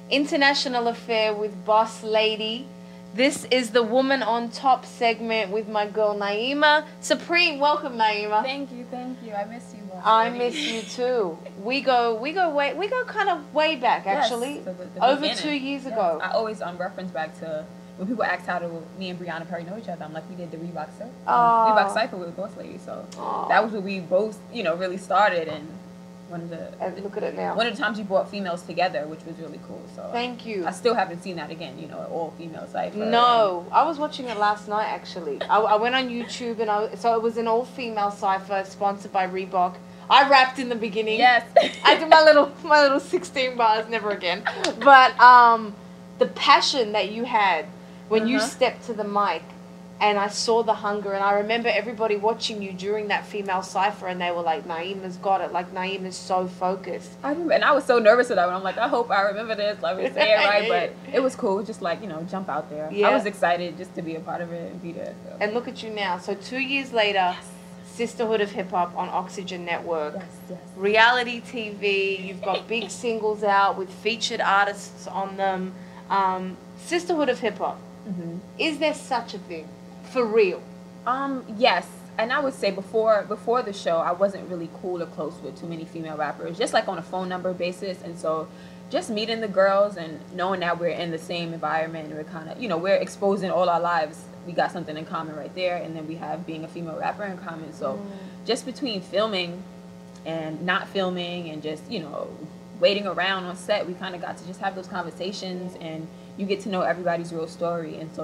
International Affair with Boss Lady. This is the Woman on Top segment with my girl Nyemiah Supreme. Welcome, Nyemiah. Thank you. I miss you, Boss I Lady. miss you too. We go kind of way back, actually. Yes, the over beginning. 2 years ago. I always reference back to when people ask how do me and Brianna Perry know each other. I'm like, we did the Reebok Cypher with Boss Lady. So that was where we both, really started. And and look at it now. One of the times you brought females together, which was really cool. So thank you. I still haven't seen that again. An all female Cypher. No, I was watching it last night actually. I went on YouTube so it was an all female Cypher sponsored by Reebok. I rapped in the beginning. Yes. I did my little 16 bars, never again. But the passion that you had when you stepped to the mic, and I saw the hunger, and I remember everybody watching you during that female Cypher, and they were like, Nyemiah's got it. Like, Nyemiah's so focused. I remember, and I was so nervous with that one. I'm like, I hope I remember this. Let me say it right. But it was cool. Just like, jump out there. Yeah. I was excited just to be a part of it and be there. So. And look at you now. So 2 years later, Sisterhood of Hip Hop on Oxygen Network. Yes. Reality TV. You've got big singles out with featured artists on them. Sisterhood of Hip Hop. Mm-hmm. Is there such a thing? For real? Yes. And I would say before the show, I wasn't really cool or close with too many female rappers, just like on a phone number basis. And so just meeting the girls and knowing that we're in the same environment, we're kind of, we're exposing all our lives. We got something in common right there. And then we have being a female rapper in common. So just between filming and not filming and just, waiting around on set, we kind of got to just have those conversations, and you get to know everybody's real story, and so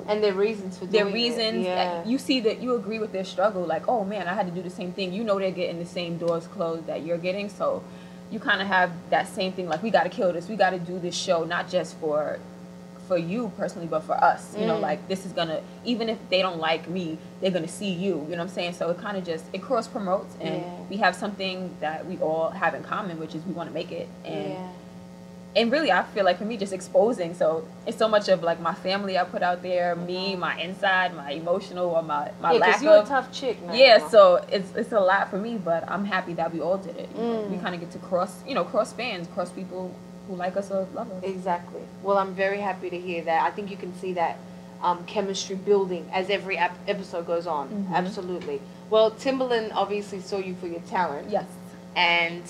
and their reasons for doing their reasons. Yeah. You see that you agree with their struggle, like, oh man, I had to do the same thing. They're getting the same doors closed that you're getting, so you kind of have that same thing. Like, we got to kill this. We got to do this show, not just for you personally, but for us. Like, this is gonna, even if they don't like me, they're gonna see you. You know what I'm saying? So it kind of just cross promotes, and we have something that we all have in common, which is we want to make it. And really, I feel like for me, just exposing. So it's so much of like my family I put out there, me, my inside, my emotional, or my lack because you're a tough chick, man. Yeah, so it's a lot for me, but I'm happy that we all did it. We kind of get to cross fans, cross people who like us or love us. Exactly. Well, I'm very happy to hear that. I think you can see that chemistry building as every episode goes on. Mm-hmm. Absolutely. Well, Timbaland obviously saw you for your talent. Yes. And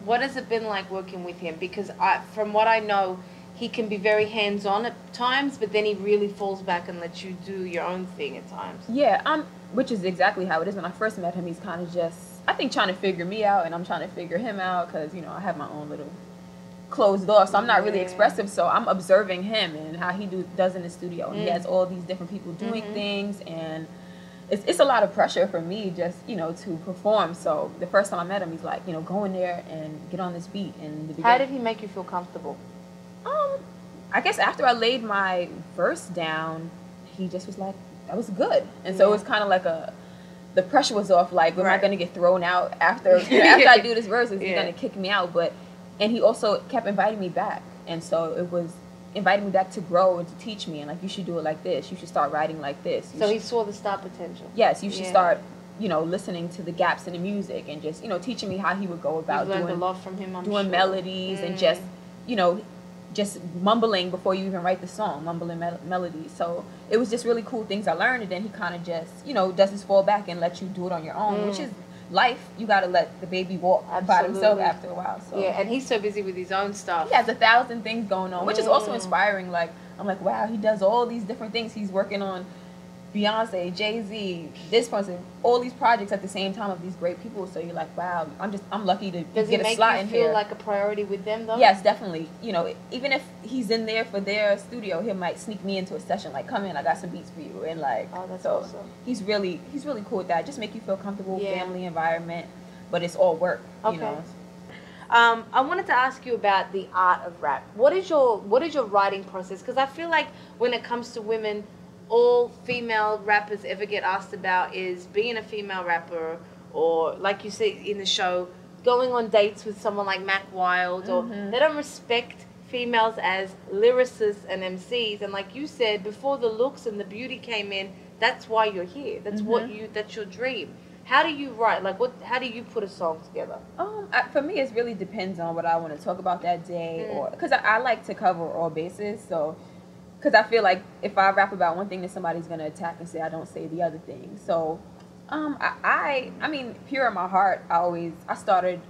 what has it been like working with him? Because from what I know, he can be very hands-on at times, but then he really falls back and lets you do your own thing at times. Yeah, which is exactly how it is. When I first met him, he's kind of just, I think, trying to figure me out, and I'm trying to figure him out because, I have my own little closed off, so I'm not really expressive, so I'm observing him and how he does in the studio, and he has all these different people doing things, and it's a lot of pressure for me just to perform. So the first time I met him, he's like, go in there and get on this beat. And how did he make you feel comfortable? I guess after I laid my verse down, he just was like, that was good. And so it was kind of like the pressure was off, like, am I going to get thrown out after I do this verse? Is he going to kick me out? And he also kept inviting me back. And so it was inviting me back to grow and to teach me. And like, you should do it like this. You should start writing like this. So he saw the star potential. Yes, you should start, listening to the gaps in the music and just, teaching me how he would go about doing a lot from him, doing melodies and just, just mumbling before you even write the song, mumbling melodies. So it was just really cool things I learned. And then he kind of just, does his fall back and let you do it on your own, which is life. You got to let the baby walk by himself after a while. So yeah, and he's so busy with his own stuff. He has 1,000 things going on, which is also inspiring. Like, I'm like, wow, he does all these different things. He's working on Beyonce, Jay-Z, this person, all these projects at the same time of these great people. So you're like, wow, I'm lucky to get a slot in here. Does it make you feel like a priority with them, though? Yes, definitely. Even if he's in there for their studio, he might sneak me into a session, like, come in, I got some beats for you. And like, that's awesome. He's really cool with that. Just make you feel comfortable, family environment, but it's all work, okay. I wanted to ask you about the art of rap. What is your writing process? Because I feel like when it comes to women, all female rappers ever get asked about is being a female rapper, or like you say in the show, going on dates with someone like Mac Wild, or they don't respect females as lyricists and MCs. And like you said, before the looks and the beauty came in, that's why you're here. That's that's your dream. How do you write? Like, how do you put a song together? For me, it really depends on what I want to talk about that day, or because I like to cover all bases. So, because I feel like if I rap about one thing, then somebody's gonna attack and say I don't say the other thing. So, I mean, pure in my heart, I started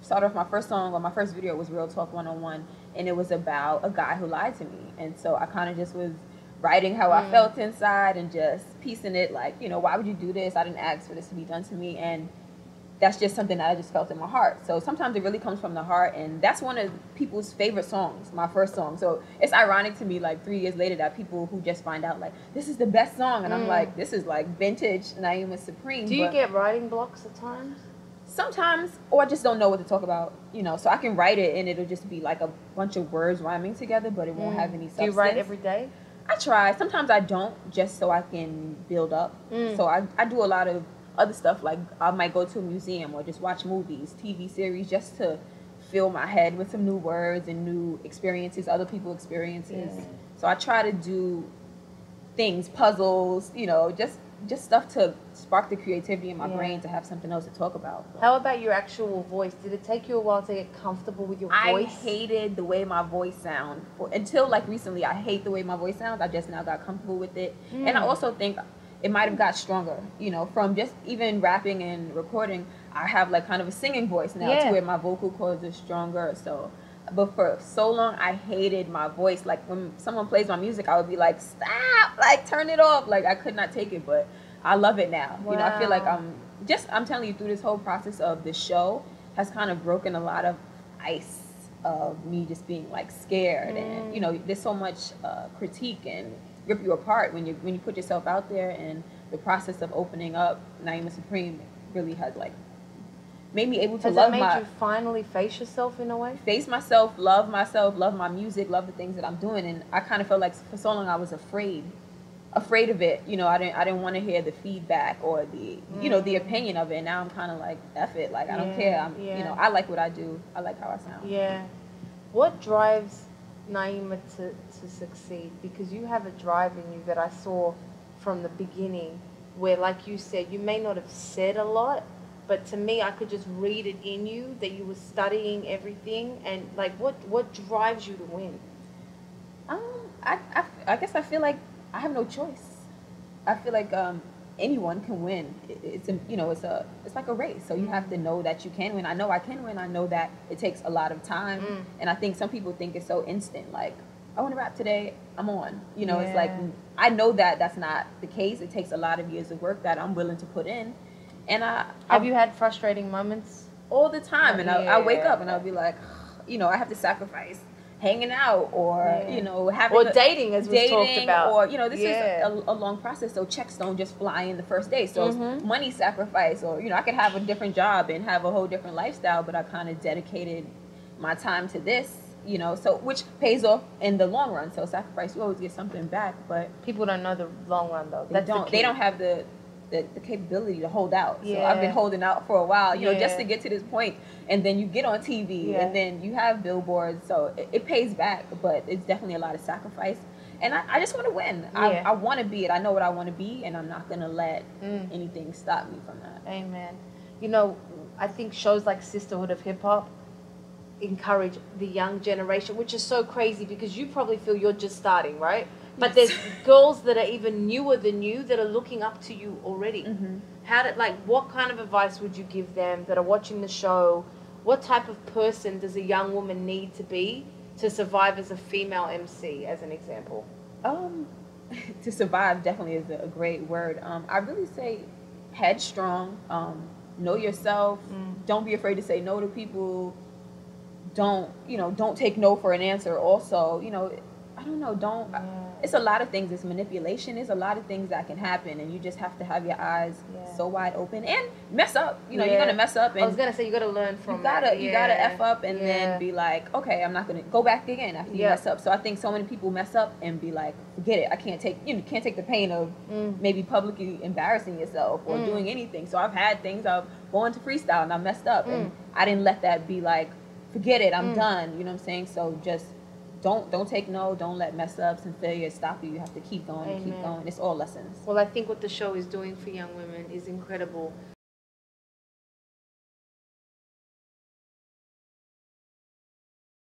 off my first song or my first video was Real Talk 101, and it was about a guy who lied to me, and so I kind of just was writing how I felt inside and just piecing it like, you know, why would you do this? I didn't ask for this to be done to me, and that's just something that I just felt in my heart. So sometimes it really comes from the heart, and that's one of people's favorite songs, my first song. So it's ironic to me, like 3 years later, that people who just find out like this is the best song, and I'm like, this is like vintage Nyemiah Supreme. Do you get writing blocks at times? Sometimes, or I just don't know what to talk about, you know. So I can write it, and it'll just be like a bunch of words rhyming together, but it won't have any substance. Do you write every day? I try. Sometimes I don't, just so I can build up. So I do a lot of other stuff, like I might go to a museum or just watch movies, TV series, just to fill my head with some new words and new experiences, other people's experiences. Yeah. So I try to do things, puzzles, you know, just stuff to spark the creativity in my brain to have something else to talk about. How about your actual voice? Did it take you a while to get comfortable with your voice? I hated the way my voice sounds. Until like recently, I hate the way my voice sounds. I just now got comfortable with it. And I also think it might have got stronger, you know, from just even rapping and recording. I have like kind of a singing voice now to where my vocal cords are stronger. So, but for so long, I hated my voice. Like when someone plays my music, I would be like, stop, like turn it off. Like I could not take it, but I love it now. Wow. You know, I feel like I'm telling you, through this whole process of the show has kind of broken a lot of ice of me just being like scared. And, you know, there's so much critique and rip you apart when you put yourself out there, and the process of opening up Nyemiah Supreme really has like made me able to love my... Has it made you finally face yourself in a way? Face myself, love my music, love the things that I'm doing. And I kind of felt like for so long I was afraid of it. You know, I didn't want to hear the feedback or the, you know, the opinion of it. And now I'm kind of like, F it. Like, I don't care. You know, I like what I do. I like how I sound. Yeah. What drives Nyemiah to succeed? Because you have a drive in you that I saw from the beginning where, like you said, you may not have said a lot, but to me, I could just read it in you that you were studying everything. And like, what drives you to win? I guess I feel like I have no choice. I feel like anyone can win. It's like a race. So you have to know that you can win. I know I can win. I know that it takes a lot of time. And I think some people think it's so instant. Like, I want to rap today, I'm on. You know, it's like, I know that that's not the case. It takes a lot of years of work that I'm willing to put in. And have you had frustrating moments? All the time. And I wake up and I'll be like, you know, I have to sacrifice hanging out or, you know, having... Or dating, as we talked about. Or, you know, this is a long process, so checks don't just fly in the first day. So money sacrifice, or, you know, I could have a different job and have a whole different lifestyle, but I kind of dedicated my time to this, you know, so which pays off in the long run. So sacrifice, you always get something back, but... People don't know the long run, though. They don't have the capability to hold out. So I've been holding out for a while, you know, just to get to this point. And then you get on TV and then you have billboards. So it pays back, but it's definitely a lot of sacrifice. And I just want to win. I want to be it. I know what I want to be, and I'm not going to let anything stop me from that. Amen. You know, I think shows like Sisterhood of Hip Hop encourage the young generation, which is so crazy because you probably feel you're just starting, right? But there's girls that are even newer than you that are looking up to you already. What kind of advice would you give them that are watching the show? What type of person does a young woman need to be to survive as a female MC, as an example? To survive definitely is a great word. I really say headstrong, know yourself, don't be afraid to say no to people, don't take no for an answer. Also, you know, I don't know, it's a lot of things. It's manipulation. There's a lot of things that can happen, and you just have to have your eyes so wide open and mess up. You know, you're gonna mess up. And I was gonna say you gotta learn from it. You gotta F up and then be like, okay, I'm not gonna go back again after you mess up. So I think so many people mess up and be like, forget it. I can't take the pain of maybe publicly embarrassing yourself or doing anything. So I've had things. I've gone to freestyle and I messed up, and I didn't let that be like, forget it. I'm done. You know what I'm saying? So just. Don't take no. Don't let mess ups and failures stop you. You have to keep going and keep going. It's all lessons. Well, I think what the show is doing for young women is incredible.